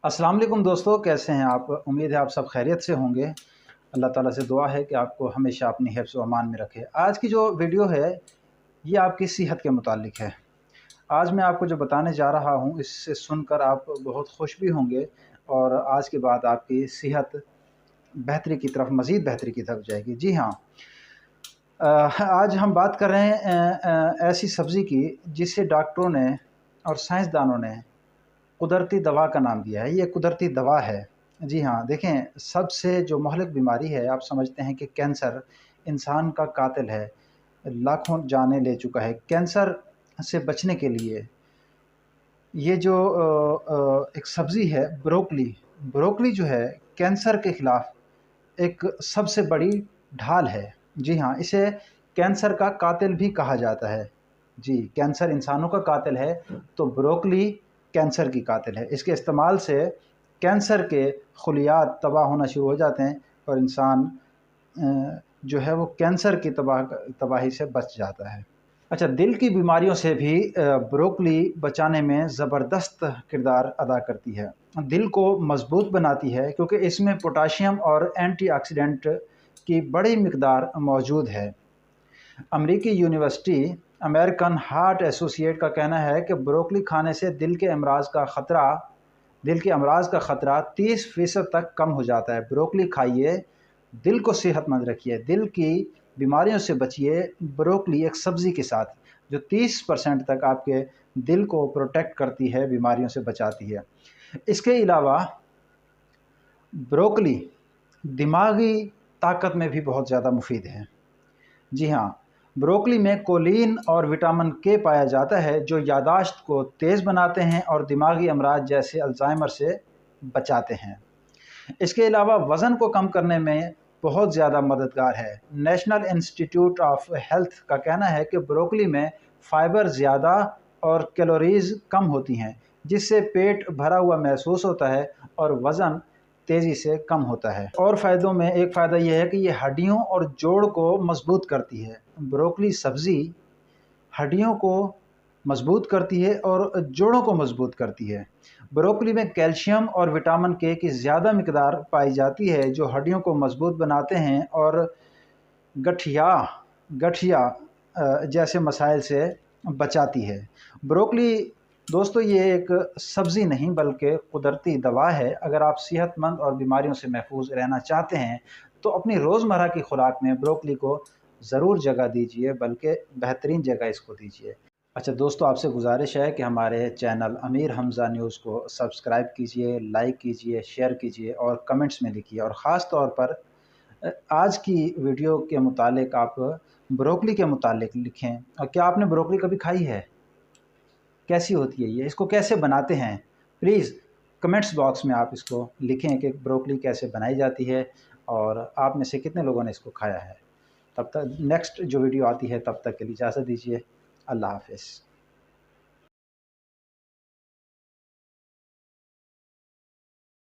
अस्सलाम वालेकुम दोस्तों, कैसे हैं आप? उम्मीद है आप सब खैरियत से होंगे। अल्लाह ताला से दुआ है कि आपको हमेशा अपनी हिफ्ज़ व अमान में रखे। आज की जो वीडियो है ये आपकी सेहत के मुतालिक है। आज मैं आपको जो बताने जा रहा हूँ इससे सुनकर आप बहुत खुश भी होंगे और आज के बाद आपकी सेहत बेहतरी की तरफ मज़ीद बेहतरी की तरफ जाएगी। जी हाँ, आज हम बात कर रहे हैं ऐसी सब्ज़ी की जिसे डॉक्टरों ने और साइंसदानों ने कुदरती दवा का नाम दिया है। ये कुदरती दवा है। जी हाँ, देखें, सबसे जो महलिक बीमारी है, आप समझते हैं कि कैंसर इंसान का कातिल है, लाखों जानें ले चुका है। कैंसर से बचने के लिए ये जो एक सब्ज़ी है ब्रोकली, ब्रोकली जो है कैंसर के ख़िलाफ़ एक सबसे बड़ी ढाल है। जी हाँ, इसे कैंसर का कातिल भी कहा जाता है। जी, कैंसर इंसानों का कातिल है, तो ब्रोकली कैंसर की कातिल है। इसके इस्तेमाल से कैंसर के खुलियात तबाह होना शुरू हो जाते हैं और इंसान जो है वो कैंसर की तबाही से बच जाता है। अच्छा, दिल की बीमारियों से भी ब्रोकली बचाने में ज़बरदस्त किरदार अदा करती है। दिल को मज़बूत बनाती है क्योंकि इसमें पोटाशियम और एंटीऑक्सीडेंट की बड़ी मिकदार मौजूद है। अमेरिकी यूनिवर्सिटी अमेरिकन हार्ट एसोसिएट का कहना है कि ब्रोकली खाने से दिल के अमराज का ख़तरा 30% तक कम हो जाता है। ब्रोकली खाइए, दिल को सेहतमंद रखिए, दिल की बीमारियों से बचिए ब्रोकली एक सब्ज़ी के साथ, जो 30% तक आपके दिल को प्रोटेक्ट करती है, बीमारियों से बचाती है। इसके अलावा ब्रोकली दिमागी ताकत में भी बहुत ज़्यादा मुफीद है। जी हाँ, ब्रोकली में कोलिन और विटामिन के पाया जाता है जो यादाश्त को तेज़ बनाते हैं और दिमागी अमराज जैसे अल्जाइमर से बचाते हैं। इसके अलावा वज़न को कम करने में बहुत ज़्यादा मददगार है। नेशनल इंस्टीट्यूट ऑफ हेल्थ का कहना है कि ब्रोकली में फ़ाइबर ज़्यादा और कैलोरीज़ कम होती हैं, जिससे पेट भरा हुआ महसूस होता है और वज़न तेज़ी से कम होता है। और फ़ायदों में एक फ़ायदा यह है कि ये हड्डियों और जोड़ को मज़बूत करती है। ब्रोकली सब्ज़ी हड्डियों को मज़बूत करती है और जोड़ों को मज़बूत करती है। ब्रोकली में कैल्शियम और विटामिन के की ज़्यादा मिकदार पाई जाती है जो हड्डियों को मज़बूत बनाते हैं और गठिया गठिया जैसे मसाइल से बचाती है। ब्रोकली दोस्तों ये एक सब्ज़ी नहीं बल्कि कुदरती दवा है। अगर आप सेहतमंद और बीमारियों से महफूज रहना चाहते हैं तो अपनी रोज़मर्रा की खुराक में ब्रोकली को ज़रूर जगह दीजिए, बल्कि बेहतरीन जगह इसको दीजिए। अच्छा दोस्तों, आपसे गुजारिश है कि हमारे चैनल अमीर हमज़ा न्यूज़ को सब्सक्राइब कीजिए, लाइक कीजिए, शेयर कीजिए और कमेंट्स में लिखिए। और ख़ास तौर पर आज की वीडियो के मुतालिक आप ब्रोकली के मुतालिक लिखें। और क्या आपने ब्रोकली कभी खाई है? कैसी होती है ये? इसको कैसे बनाते हैं? प्लीज़ कमेंट्स बॉक्स में आप इसको लिखें कि ब्रोकली कैसे बनाई जाती है और आप में से कितने लोगों ने इसको खाया है। तब तक नेक्स्ट जो वीडियो आती है तब तक के लिए इजाज़त दीजिए। अल्लाह हाफ़िज़।